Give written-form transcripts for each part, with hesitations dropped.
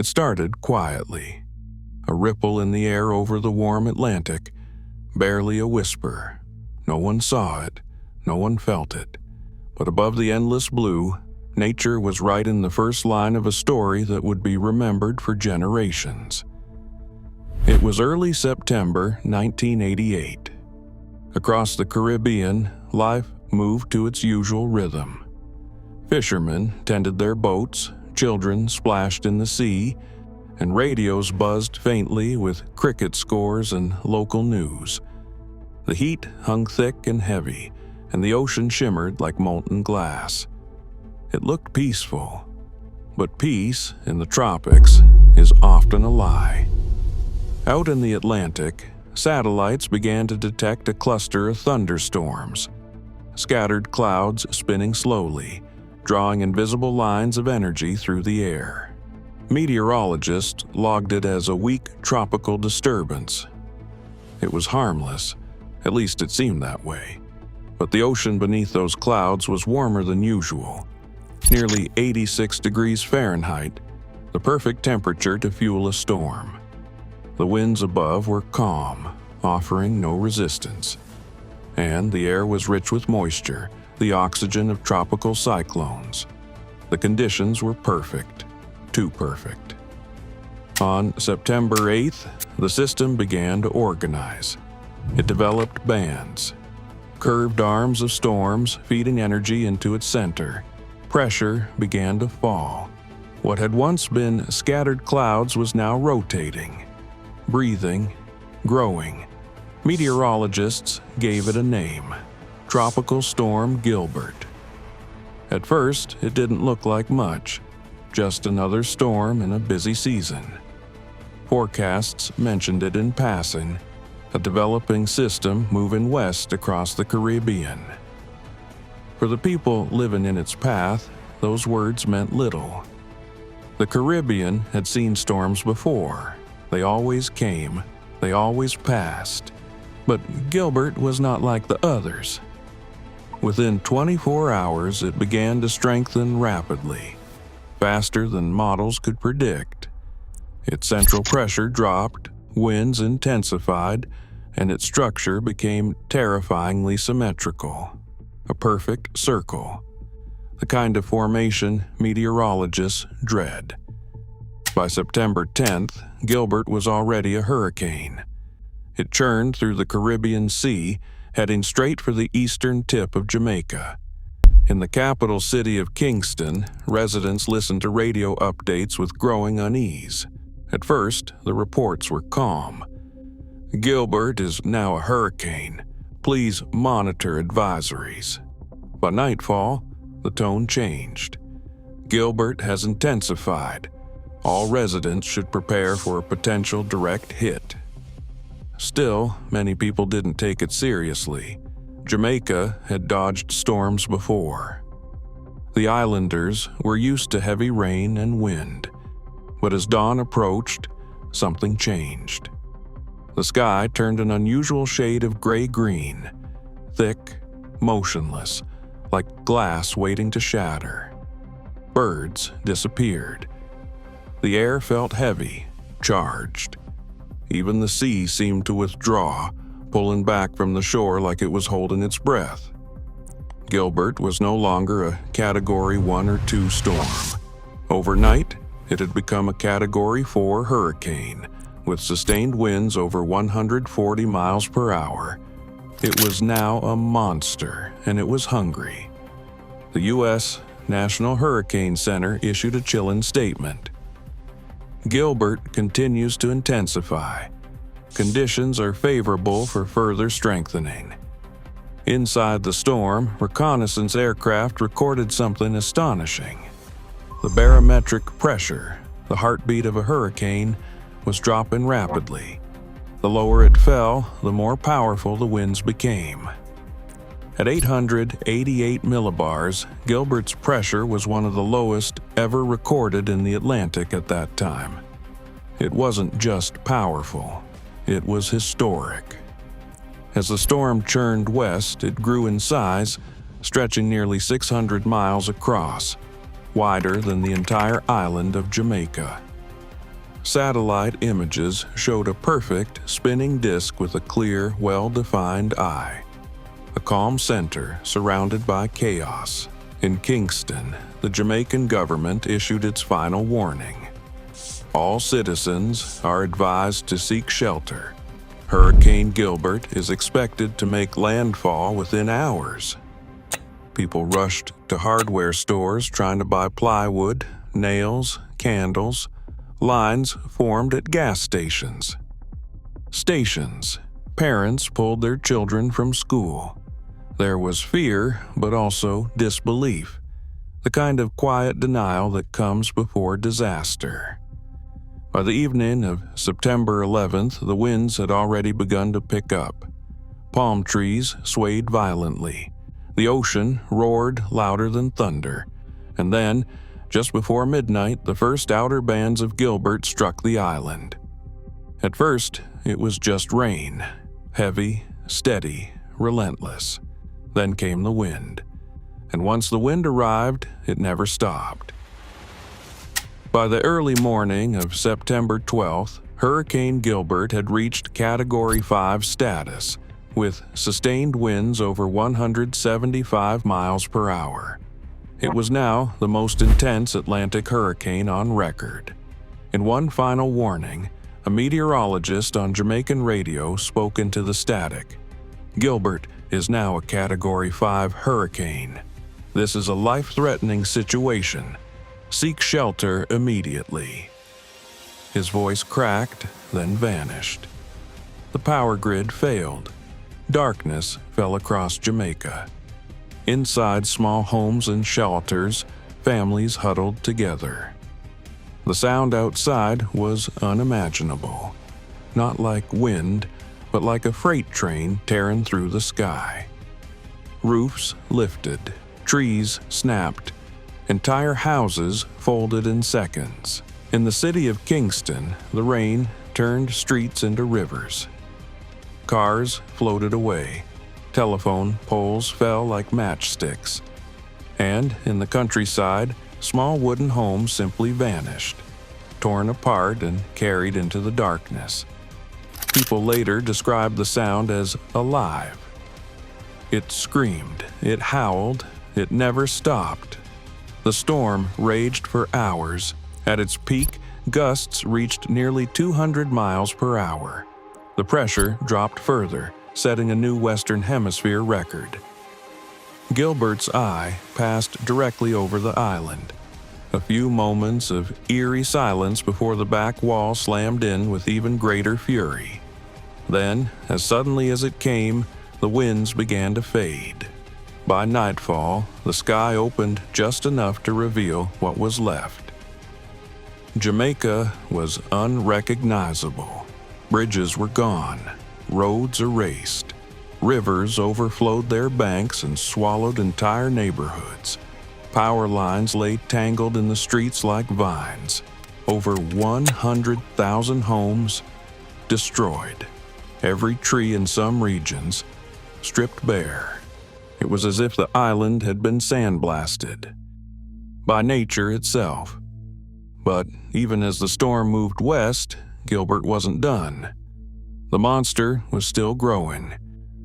It started quietly, a ripple in the air over the warm Atlantic, barely a whisper. No one saw it, no one felt it, but above the endless blue, nature was writing the first line of a story that would be remembered for generations. It was early September 1988. Across the Caribbean, life moved to its usual rhythm. Fishermen tended their boats, children splashed in the sea, and radios buzzed faintly with cricket scores and local news. The heat hung thick and heavy, and the ocean shimmered like molten glass. It looked peaceful, but peace in the tropics is often a lie. Out in the Atlantic, satellites began to detect a cluster of thunderstorms, scattered clouds spinning slowly, drawing invisible lines of energy through the air. Meteorologists logged it as a weak tropical disturbance. It was harmless, at least it seemed that way, but the ocean beneath those clouds was warmer than usual, nearly 86 degrees Fahrenheit, the perfect temperature to fuel a storm. The winds above were calm, offering no resistance, and the air was rich with moisture, the oxygen of tropical cyclones. The conditions were perfect, too perfect. On September 8th, the system began to organize. It developed bands, curved arms of storms feeding energy into its center. Pressure began to fall. What had once been scattered clouds was now rotating, breathing, growing. Meteorologists gave it a name: Tropical Storm Gilbert. At first, it didn't look like much, just another storm in a busy season. Forecasts mentioned it in passing, a developing system moving west across the Caribbean. For the people living in its path, those words meant little. The Caribbean had seen storms before. They always came, they always passed. But Gilbert was not like the others. Within 24 hours, it began to strengthen rapidly, faster than models could predict. Its central pressure dropped, winds intensified, and its structure became terrifyingly symmetrical. A perfect circle, the kind of formation meteorologists dread. By September 10th, Gilbert was already a hurricane. It churned through the Caribbean Sea, heading straight for the eastern tip of Jamaica. In the capital city of Kingston, residents listened to radio updates with growing unease. At first, the reports were calm. Gilbert is now a hurricane. Please monitor advisories. By nightfall, the tone changed. Gilbert has intensified. All residents should prepare for a potential direct hit. Still, many people didn't take it seriously. Jamaica had dodged storms before. The islanders were used to heavy rain and wind. But as dawn approached, something changed. The sky turned an unusual shade of gray-green, thick, motionless, like glass waiting to shatter. Birds disappeared. The air felt heavy, charged. Even the sea seemed to withdraw, pulling back from the shore like it was holding its breath. Gilbert was no longer a Category 1 or 2 storm. Overnight, it had become a Category 4 hurricane, with sustained winds over 140 miles per hour. It was now a monster, and it was hungry. The U.S. National Hurricane Center issued a chilling statement. Gilbert continues to intensify. Conditions are favorable for further strengthening. Inside the storm, reconnaissance aircraft recorded something astonishing. The barometric pressure, the heartbeat of a hurricane, was dropping rapidly. The lower it fell, the more powerful the winds became. At 888 millibars, Gilbert's pressure was one of the lowest ever recorded in the Atlantic at that time. It wasn't just powerful, it was historic. As the storm churned west, it grew in size, stretching nearly 600 miles across, wider than the entire island of Jamaica. Satellite images showed a perfect spinning disk with a clear, well-defined eye. A calm center surrounded by chaos. In Kingston, the Jamaican government issued its final warning. All citizens are advised to seek shelter. Hurricane Gilbert is expected to make landfall within hours. People rushed to hardware stores trying to buy plywood, nails, candles. Lines formed at gas stations. Parents pulled their children from school. There was fear, but also disbelief, the kind of quiet denial that comes before disaster. By the evening of September 11th, the winds had already begun to pick up. Palm trees swayed violently. The ocean roared louder than thunder. And then, just before midnight, the first outer bands of Gilbert struck the island. At first, it was just rain, heavy, steady, relentless. Then came the wind. And once the wind arrived, it never stopped. By the early morning of September 12th, Hurricane Gilbert had reached Category 5 status, with sustained winds over 175 miles per hour. It was now the most intense Atlantic hurricane on record. In one final warning, a meteorologist on Jamaican radio spoke into the static. Gilbert is now a Category 5 hurricane. This is a life-threatening situation. Seek shelter immediately. His voice cracked, then vanished. The power grid failed. Darkness fell across Jamaica. Inside small homes and shelters, families huddled together. The sound outside was unimaginable. Not like wind, but like a freight train tearing through the sky. Roofs lifted, trees snapped, entire houses folded in seconds. In the city of Kingston, the rain turned streets into rivers. Cars floated away. Telephone poles fell like matchsticks. And in the countryside, small wooden homes simply vanished, torn apart and carried into the darkness. People later described the sound as alive. It screamed, it howled, it never stopped. The storm raged for hours. At its peak, gusts reached nearly 200 miles per hour. The pressure dropped further, setting a new Western Hemisphere record. Gilbert's eye passed directly over the island. A few moments of eerie silence before the back wall slammed in with even greater fury. Then, as suddenly as it came, the winds began to fade. By nightfall, the sky opened just enough to reveal what was left. Jamaica was unrecognizable. Bridges were gone, roads erased. Rivers overflowed their banks and swallowed entire neighborhoods. Power lines lay tangled in the streets like vines. Over 100,000 homes destroyed. Every tree in some regions stripped bare. It was as if the island had been sandblasted by nature itself. But even as the storm moved west, Gilbert wasn't done. The monster was still growing.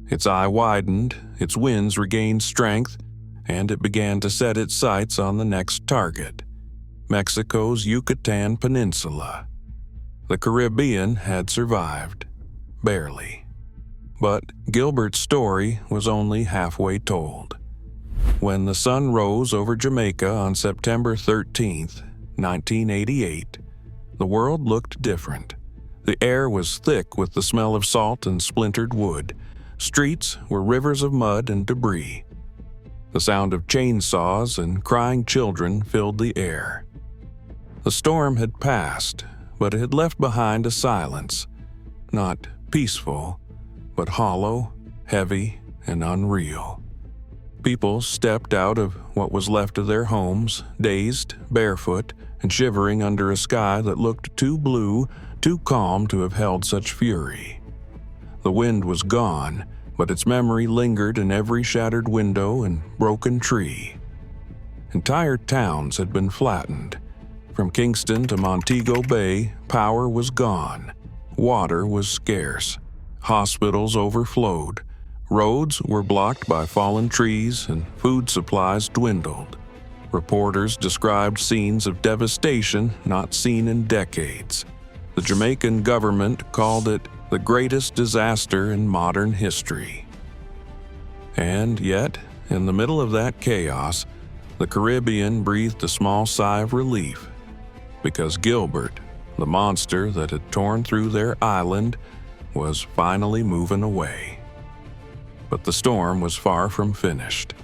Its eye widened, its winds regained strength, and it began to set its sights on the next target, Mexico's Yucatan Peninsula. The Caribbean had survived, barely. But Gilbert's story was only halfway told. When the sun rose over Jamaica on September 13th, 1988, the world looked different. The air was thick with the smell of salt and splintered wood. Streets were rivers of mud and debris. The sound of chainsaws and crying children filled the air. The storm had passed, but it had left behind a silence, not peaceful, but hollow, heavy, and unreal. People stepped out of what was left of their homes, dazed, barefoot, and shivering under a sky that looked too blue, too calm to have held such fury. The wind was gone, but its memory lingered in every shattered window and broken tree. Entire towns had been flattened. From Kingston to Montego Bay, power was gone. Water was scarce. Hospitals overflowed. Roads were blocked by fallen trees and food supplies dwindled. Reporters described scenes of devastation not seen in decades. The Jamaican government called it the greatest disaster in modern history. And yet, in the middle of that chaos, the Caribbean breathed a small sigh of relief, because Gilbert, the monster that had torn through their island, was finally moving away. But the storm was far from finished.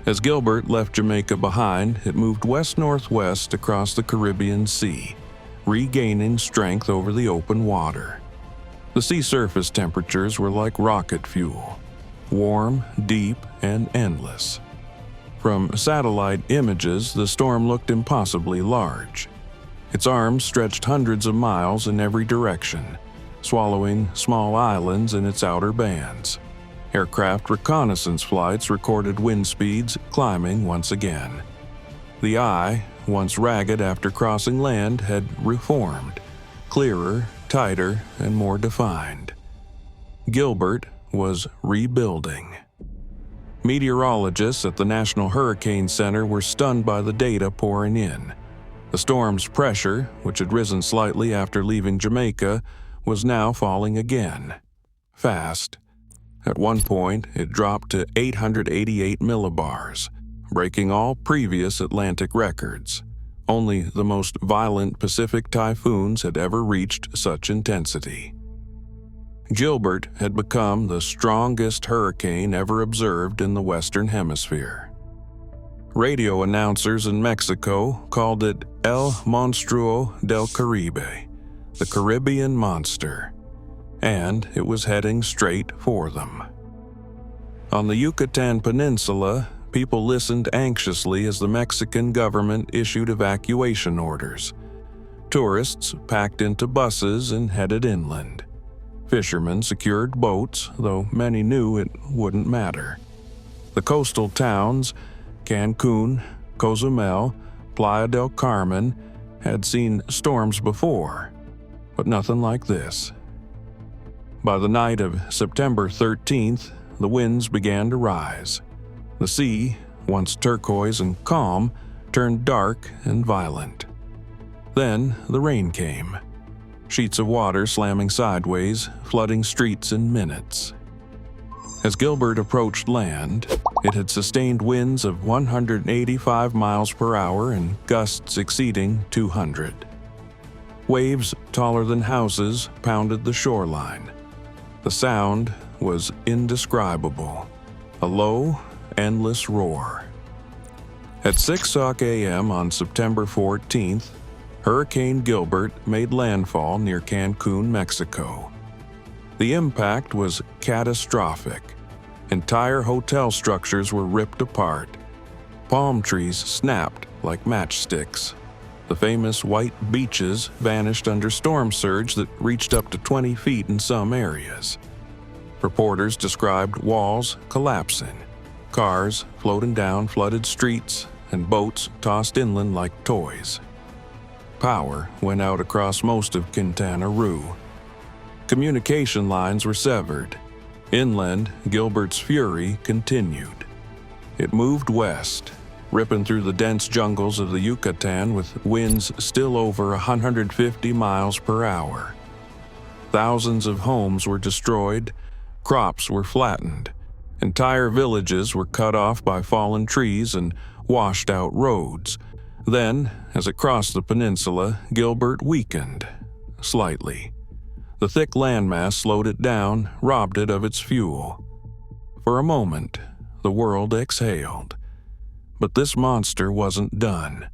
As Gilbert left Jamaica behind, it moved west-northwest across the Caribbean Sea, regaining strength over the open water. The sea surface temperatures were like rocket fuel, warm, deep, and endless. From satellite images, the storm looked impossibly large. Its arms stretched hundreds of miles in every direction, swallowing small islands in its outer bands. Aircraft reconnaissance flights recorded wind speeds climbing once again. The eye, once ragged after crossing land, had reformed, clearer, tighter, and more defined. Gilbert was rebuilding. Meteorologists at the National Hurricane Center were stunned by the data pouring in. The storm's pressure, which had risen slightly after leaving Jamaica, was now falling again. Fast. At one point, it dropped to 888 millibars, breaking all previous Atlantic records. Only the most violent Pacific typhoons had ever reached such intensity. Gilbert had become the strongest hurricane ever observed in the Western Hemisphere. Radio announcers in Mexico called it El Monstruo del Caribe, the Caribbean Monster, and it was heading straight for them. On the Yucatan Peninsula, people listened anxiously as the Mexican government issued evacuation orders. Tourists packed into buses and headed inland. Fishermen secured boats, though many knew it wouldn't matter. The coastal towns, Cancun, Cozumel, Playa del Carmen, had seen storms before, but nothing like this. By the night of September 13th, the winds began to rise. The sea, once turquoise and calm, turned dark and violent. Then the rain came. Sheets of water slamming sideways, flooding streets in minutes. As Gilbert approached land, it had sustained winds of 185 miles per hour and gusts exceeding 200. Waves taller than houses pounded the shoreline. The sound was indescribable, a low, endless roar. At 6:00 a.m. on September 14th, Hurricane Gilbert made landfall near Cancun, Mexico. The impact was catastrophic. Entire hotel structures were ripped apart. Palm trees snapped like matchsticks. The famous white beaches vanished under storm surge that reached up to 20 feet in some areas. Reporters described walls collapsing, cars floating down flooded streets, and boats tossed inland like toys. Power went out across most of Quintana Roo. Communication lines were severed. Inland, Gilbert's fury continued. It moved west, ripping through the dense jungles of the Yucatan with winds still over 150 miles per hour. Thousands of homes were destroyed, crops were flattened, entire villages were cut off by fallen trees and washed-out roads. Then, as it crossed the peninsula, Gilbert weakened, slightly. The thick landmass slowed it down, robbed it of its fuel. For a moment, the world exhaled. But this monster wasn't done.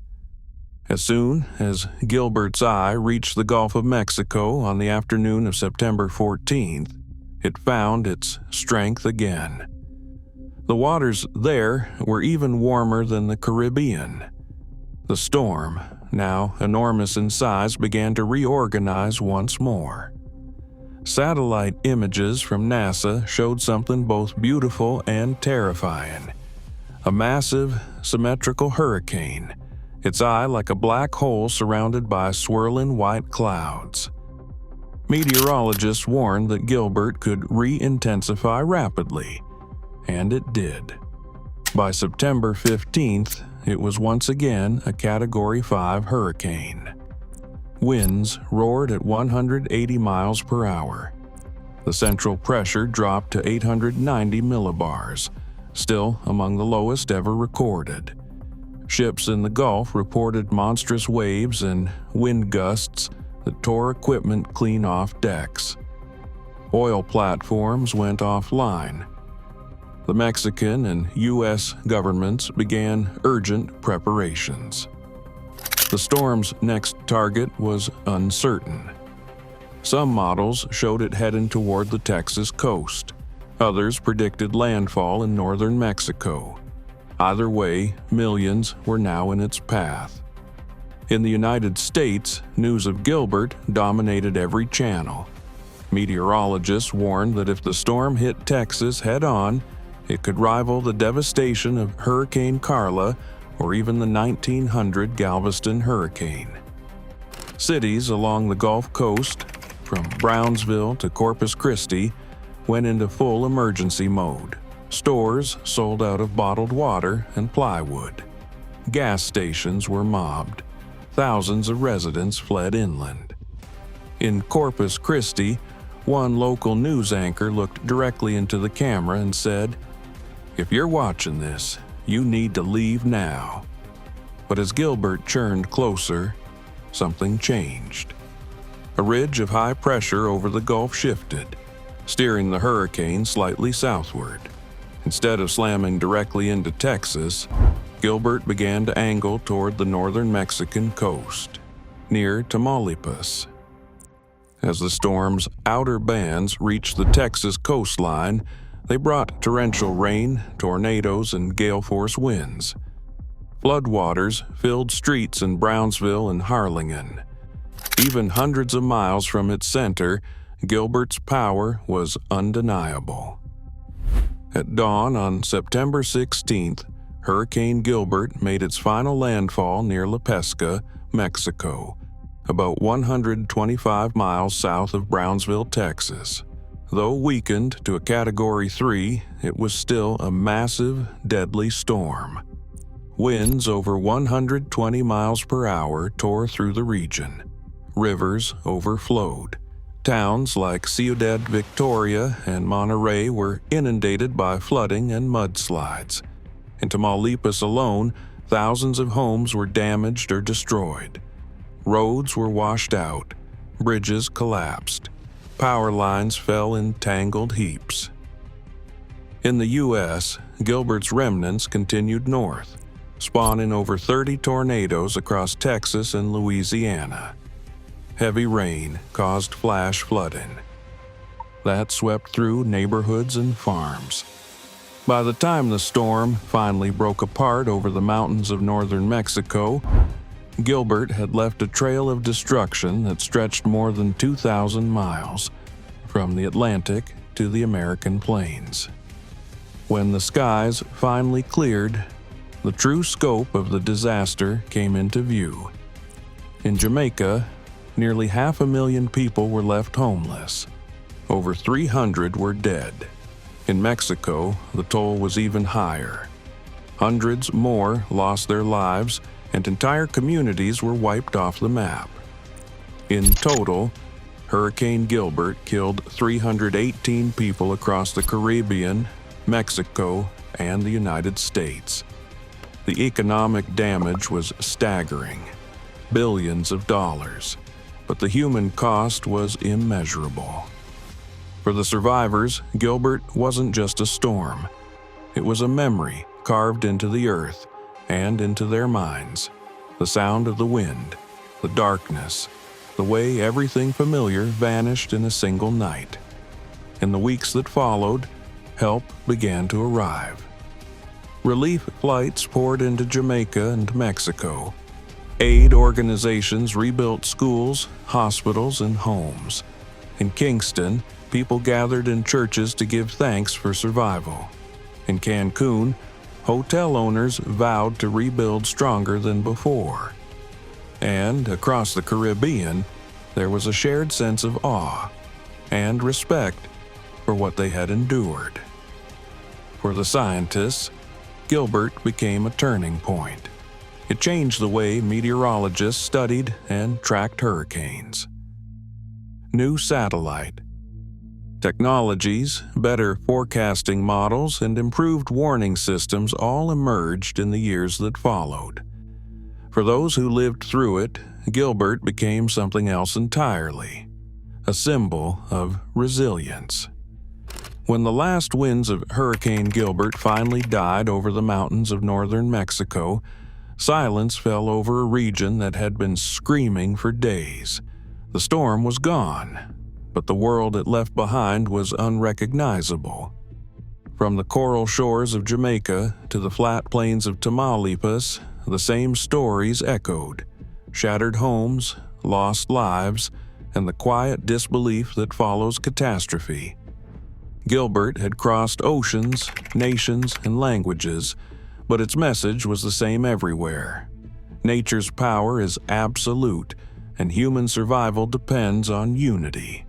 As soon as Gilbert's eye reached the Gulf of Mexico on the afternoon of September 14th, it found its strength again. The waters there were even warmer than the Caribbean. The storm, now enormous in size, began to reorganize once more. Satellite images from NASA showed something both beautiful and terrifying. A massive, symmetrical hurricane, its eye like a black hole surrounded by swirling white clouds. Meteorologists warned that Gilbert could re-intensify rapidly, and it did. By September 15th, it was once again a Category 5 hurricane. Winds roared at 180 miles per hour. The central pressure dropped to 890 millibars, still among the lowest ever recorded. Ships in the Gulf reported monstrous waves and wind gusts that tore equipment clean off decks. Oil platforms went offline. The Mexican and U.S. governments began urgent preparations. The storm's next target was uncertain. Some models showed it heading toward the Texas coast. Others predicted landfall in northern Mexico. Either way, millions were now in its path. In the United States, news of Gilbert dominated every channel. Meteorologists warned that if the storm hit Texas head-on, it could rival the devastation of Hurricane Carla or even the 1900 Galveston hurricane. Cities along the Gulf Coast, from Brownsville to Corpus Christi, went into full emergency mode. Stores sold out of bottled water and plywood. Gas stations were mobbed. Thousands of residents fled inland. In Corpus Christi, one local news anchor looked directly into the camera and said, "If you're watching this, you need to leave now." But as Gilbert churned closer, something changed. A ridge of high pressure over the Gulf shifted, steering the hurricane slightly southward. Instead of slamming directly into Texas, Gilbert began to angle toward the northern Mexican coast, near Tamaulipas. As the storm's outer bands reached the Texas coastline, they brought torrential rain, tornadoes, and gale-force winds. Floodwaters filled streets in Brownsville and Harlingen. Even hundreds of miles from its center, Gilbert's power was undeniable. At dawn on September 16th, Hurricane Gilbert made its final landfall near La Pesca, Mexico, about 125 miles south of Brownsville, Texas. Though weakened to a Category 3, it was still a massive, deadly storm. Winds over 120 miles per hour tore through the region. Rivers overflowed. Towns like Ciudad Victoria and Monterrey were inundated by flooding and mudslides. In Tamaulipas alone, thousands of homes were damaged or destroyed. Roads were washed out. Bridges collapsed. Power lines fell in tangled heaps. In the U.S., Gilbert's remnants continued north, spawning over 30 tornadoes across Texas and Louisiana. Heavy rain caused flash flooding. That swept through neighborhoods and farms. By the time the storm finally broke apart over the mountains of northern Mexico, Gilbert had left a trail of destruction that stretched more than 2,000 miles, from the Atlantic to the American plains. When the skies finally cleared, the true scope of the disaster came into view. In Jamaica, nearly 500,000 people were left homeless. Over 300 were dead. In Mexico, the toll was even higher. Hundreds more lost their lives, and entire communities were wiped off the map. In total, Hurricane Gilbert killed 318 people across the Caribbean, Mexico, and the United States. The economic damage was staggering, billions of dollars, but the human cost was immeasurable. For the survivors, Gilbert wasn't just a storm. It was a memory carved into the earth and into their minds. The sound of the wind, the darkness, the way everything familiar vanished in a single night. In the weeks that followed, help began to arrive. Relief flights poured into Jamaica and Mexico. Aid organizations rebuilt schools, hospitals, and homes. In Kingston, people gathered in churches to give thanks for survival. In Cancun, hotel owners vowed to rebuild stronger than before. And across the Caribbean, there was a shared sense of awe and respect for what they had endured. For the scientists, Gilbert became a turning point. It changed the way meteorologists studied and tracked hurricanes. New satellite technologies, better forecasting models, and improved warning systems all emerged in the years that followed. For those who lived through it, Gilbert became something else entirely, a symbol of resilience. When the last winds of Hurricane Gilbert finally died over the mountains of northern Mexico, silence fell over a region that had been screaming for days. The storm was gone, but the world it left behind was unrecognizable. From the coral shores of Jamaica to the flat plains of Tamaulipas, the same stories echoed: shattered homes, lost lives, and the quiet disbelief that follows catastrophe. Gilbert had crossed oceans, nations, and languages, but its message was the same everywhere. Nature's power is absolute, and human survival depends on unity.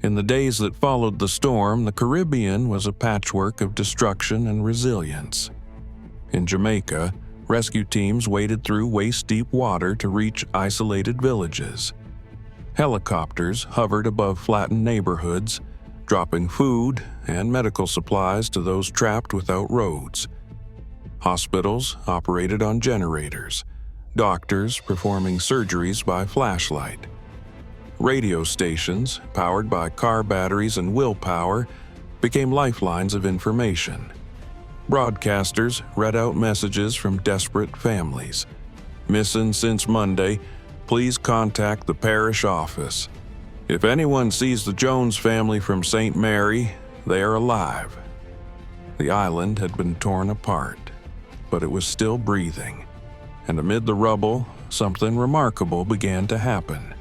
In the days that followed the storm, the Caribbean was a patchwork of destruction and resilience. In Jamaica, rescue teams waded through waist-deep water to reach isolated villages. Helicopters hovered above flattened neighborhoods, dropping food and medical supplies to those trapped without roads. Hospitals operated on generators, doctors performing surgeries by flashlight. Radio stations, powered by car batteries and willpower, became lifelines of information. Broadcasters read out messages from desperate families. "Missing since Monday. Please contact the parish office. If anyone sees the Jones family from St. Mary, they are alive." The island had been torn apart, but it was still breathing. And amid the rubble, something remarkable began to happen.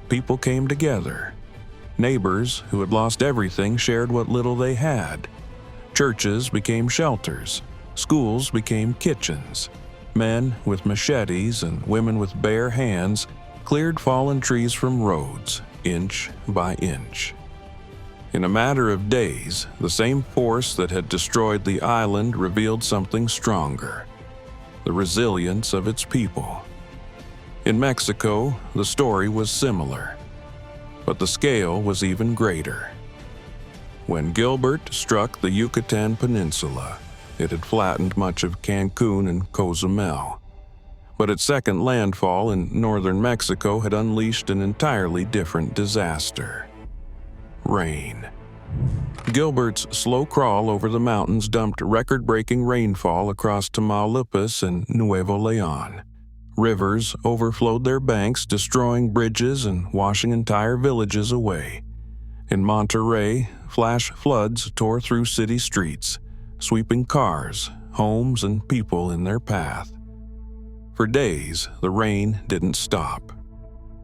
People came together. Neighbors who had lost everything shared what little they had. Churches became shelters. Schools became kitchens. Men with machetes and women with bare hands cleared fallen trees from roads, inch by inch. In a matter of days, the same force that had destroyed the island revealed something stronger: the resilience of its people. In Mexico, the story was similar, but the scale was even greater. When Gilbert struck the Yucatan Peninsula, it had flattened much of Cancun and Cozumel. But its second landfall in northern Mexico had unleashed an entirely different disaster: rain. Gilbert's slow crawl over the mountains dumped record-breaking rainfall across Tamaulipas and Nuevo Leon. Rivers overflowed their banks, destroying bridges and washing entire villages away. In Monterrey, flash floods tore through city streets, sweeping cars, homes, and people in their path. For days, the rain didn't stop.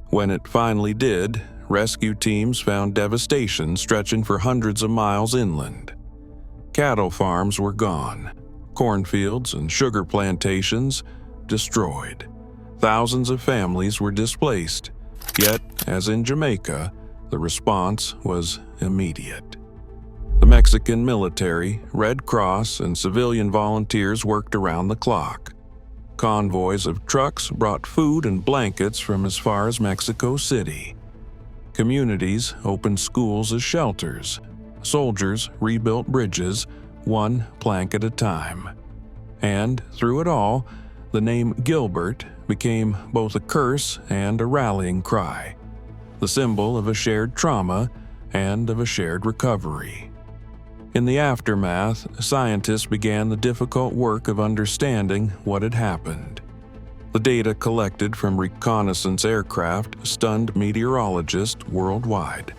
When it finally did, rescue teams found devastation stretching for hundreds of miles inland. Cattle farms were gone, cornfields and sugar plantations destroyed. Thousands of families were displaced, yet, as in Jamaica, the response was immediate. The Mexican military, Red Cross, and civilian volunteers worked around the clock. Convoys of trucks brought food and blankets from as far as Mexico City. Communities opened schools as shelters. Soldiers rebuilt bridges, one plank at a time. And through it all, the name Gilbert became both a curse and a rallying cry, the symbol of a shared trauma and of a shared recovery. In the aftermath, scientists began the difficult work of understanding what had happened. The data collected from reconnaissance aircraft stunned meteorologists worldwide.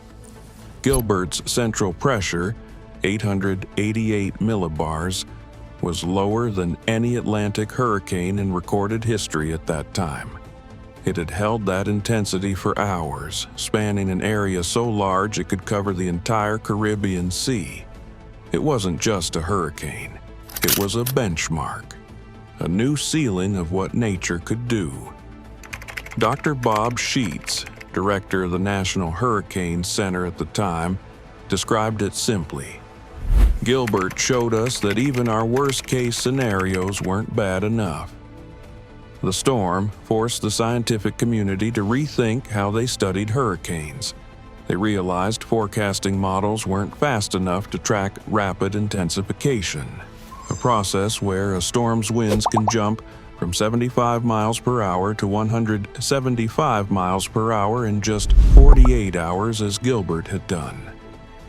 Gilbert's central pressure, 888 millibars, was lower than any Atlantic hurricane in recorded history at that time. It had held that intensity for hours, spanning an area so large it could cover the entire Caribbean Sea. It wasn't just a hurricane. It was a benchmark, a new ceiling of what nature could do. Dr. Bob Sheets, director of the National Hurricane Center at the time, described it simply. Gilbert showed us that even our worst-case scenarios weren't bad enough. The storm forced the scientific community to rethink how they studied hurricanes. They realized forecasting models weren't fast enough to track rapid intensification, a process where a storm's winds can jump from 75 miles per hour to 175 miles per hour in just 48 hours, as Gilbert had done.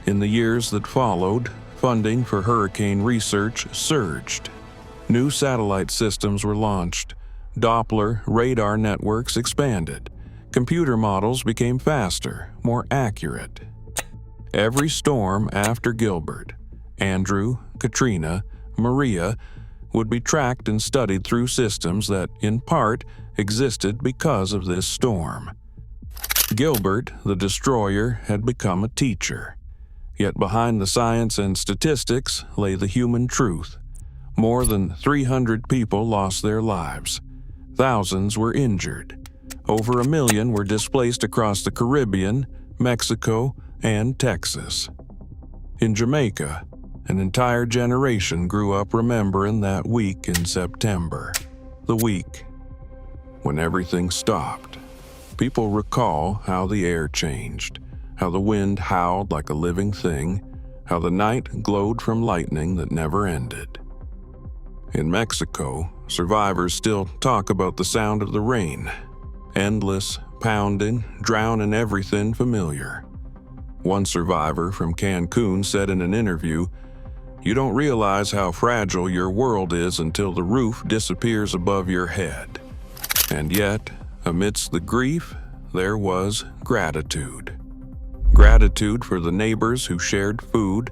In the years that followed, funding for hurricane research surged. New satellite systems were launched. Doppler radar networks expanded. Computer models became faster, more accurate. Every storm after Gilbert, Andrew, Katrina, Maria, would be tracked and studied through systems that, in part, existed because of this storm. Gilbert, the destroyer, had become a teacher. Yet behind the science and statistics lay the human truth. More than 300 people lost their lives. Thousands were injured. Over 1 million were displaced across the Caribbean, Mexico, and Texas. In Jamaica, an entire generation grew up remembering that week in September, the week when everything stopped. People recall how the air changed, how the wind howled like a living thing, how the night glowed from lightning that never ended. In Mexico, survivors still talk about the sound of the rain, endless, pounding, drowning everything familiar. One survivor from Cancun said in an interview, "You don't realize how fragile your world is until the roof disappears above your head." And yet, amidst the grief, there was gratitude. Gratitude for the neighbors who shared food,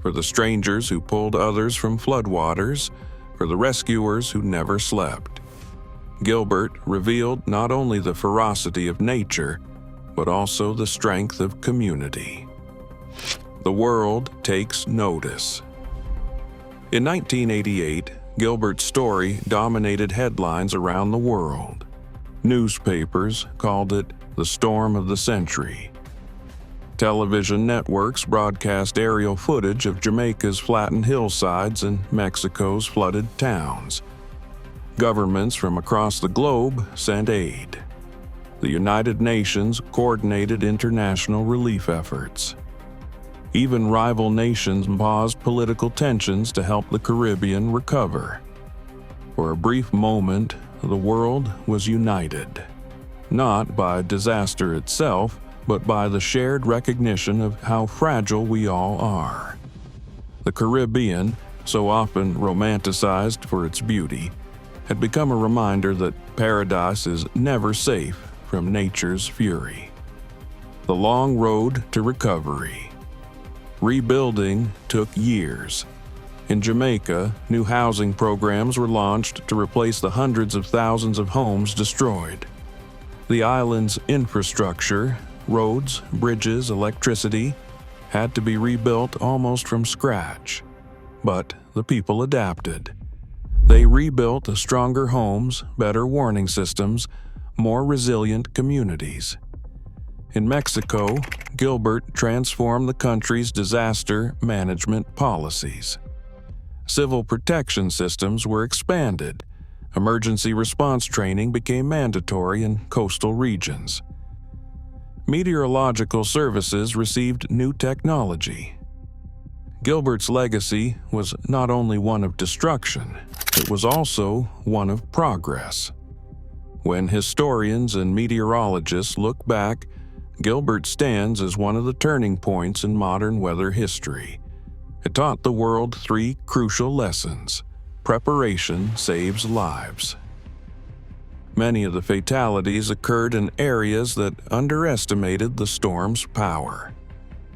for the strangers who pulled others from floodwaters, for the rescuers who never slept. Gilbert revealed not only the ferocity of nature, but also the strength of community. The world takes notice. In 1988, Gilbert's story dominated headlines around the world. Newspapers called it the storm of the century. Television networks broadcast aerial footage of Jamaica's flattened hillsides and Mexico's flooded towns. Governments from across the globe sent aid. The United Nations coordinated international relief efforts. Even rival nations paused political tensions to help the Caribbean recover. For a brief moment, the world was united, not by disaster itself, but by the shared recognition of how fragile we all are. The Caribbean, so often romanticized for its beauty, had become a reminder that paradise is never safe from nature's fury. The long road to recovery. Rebuilding took years. In Jamaica, new housing programs were launched to replace the hundreds of thousands of homes destroyed. The island's infrastructure, roads, bridges, electricity, had to be rebuilt almost from scratch. But the people adapted. They rebuilt stronger homes, better warning systems, more resilient communities. In Mexico, Gilbert transformed the country's disaster management policies. Civil protection systems were expanded. Emergency response training became mandatory in coastal regions. Meteorological services received new technology. Gilbert's legacy was not only one of destruction, it was also one of progress. When historians and meteorologists look back, Gilbert stands as one of the turning points in modern weather history. It taught the world 3 crucial lessons. Preparation saves lives. Many of the fatalities occurred in areas that underestimated the storm's power.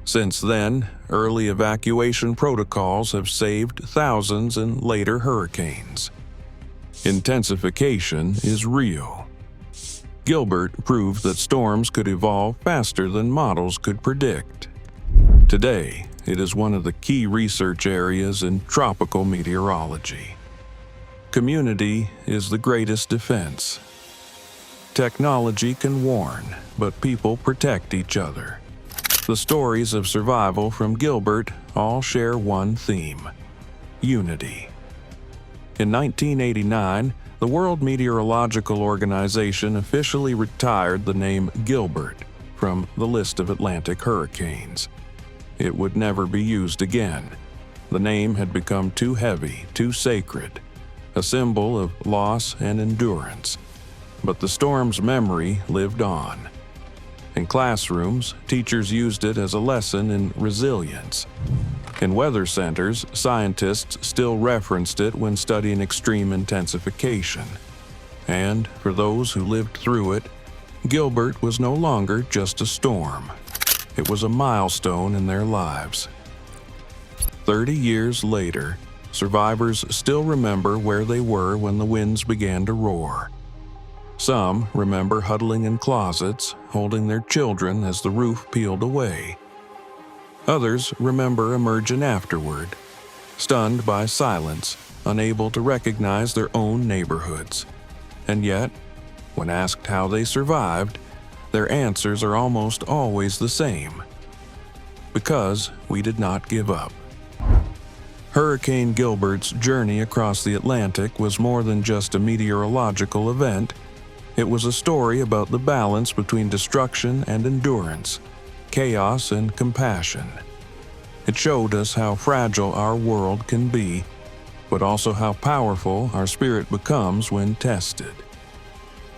Since then, early evacuation protocols have saved thousands in later hurricanes. Intensification is real. Gilbert proved that storms could evolve faster than models could predict. Today, it is one of the key research areas in tropical meteorology. Community is the greatest defense. Technology can warn, but people protect each other. The stories of survival from Gilbert all share one theme: unity. In 1989, the World Meteorological Organization officially retired the name Gilbert from the list of Atlantic hurricanes. It would never be used again. The name had become too heavy, too sacred, a symbol of loss and endurance. But the storm's memory lived on. In classrooms, teachers used it as a lesson in resilience. In weather centers, scientists still referenced it when studying extreme intensification. And for those who lived through it, Gilbert was no longer just a storm. It was a milestone in their lives. 30 years later, survivors still remember where they were when the winds began to roar. Some remember huddling in closets, holding their children as the roof peeled away. Others remember emerging afterward, stunned by silence, unable to recognize their own neighborhoods. And yet, when asked how they survived, their answers are almost always the same: because we did not give up. Hurricane Gilbert's journey across the Atlantic was more than just a meteorological event. It was a story about the balance between destruction and endurance, chaos and compassion. It showed us how fragile our world can be, but also how powerful our spirit becomes when tested.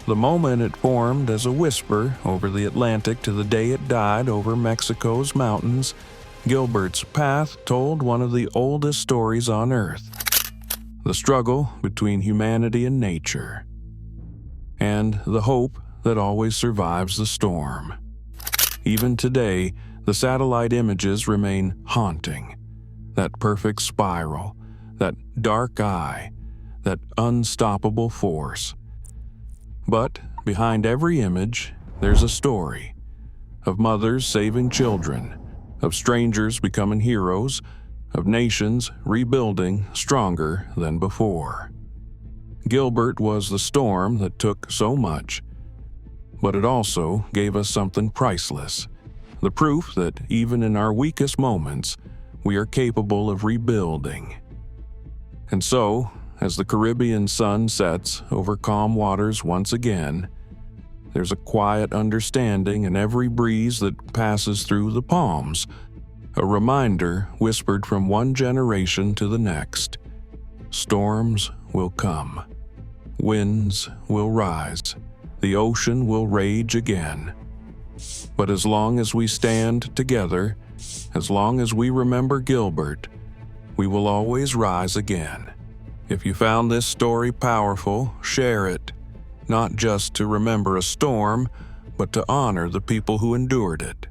The moment it formed as a whisper over the Atlantic to the day it died over Mexico's mountains, Gilbert's path told one of the oldest stories on Earth: the struggle between humanity and nature, and the hope that always survives the storm. Even today, the satellite images remain haunting. That perfect spiral, that dark eye, that unstoppable force. But behind every image, there's a story of mothers saving children, of strangers becoming heroes, of nations rebuilding stronger than before. Gilbert was the storm that took so much, but it also gave us something priceless: the proof that even in our weakest moments, we are capable of rebuilding. And so, as the Caribbean sun sets over calm waters once again, there's a quiet understanding in every breeze that passes through the palms, a reminder whispered from one generation to the next: storms will come. Winds will rise. The ocean will rage again. But as long as we stand together, as long as we remember Gilbert, we will always rise again. If you found this story powerful, share it, not just to remember a storm, but to honor the people who endured it.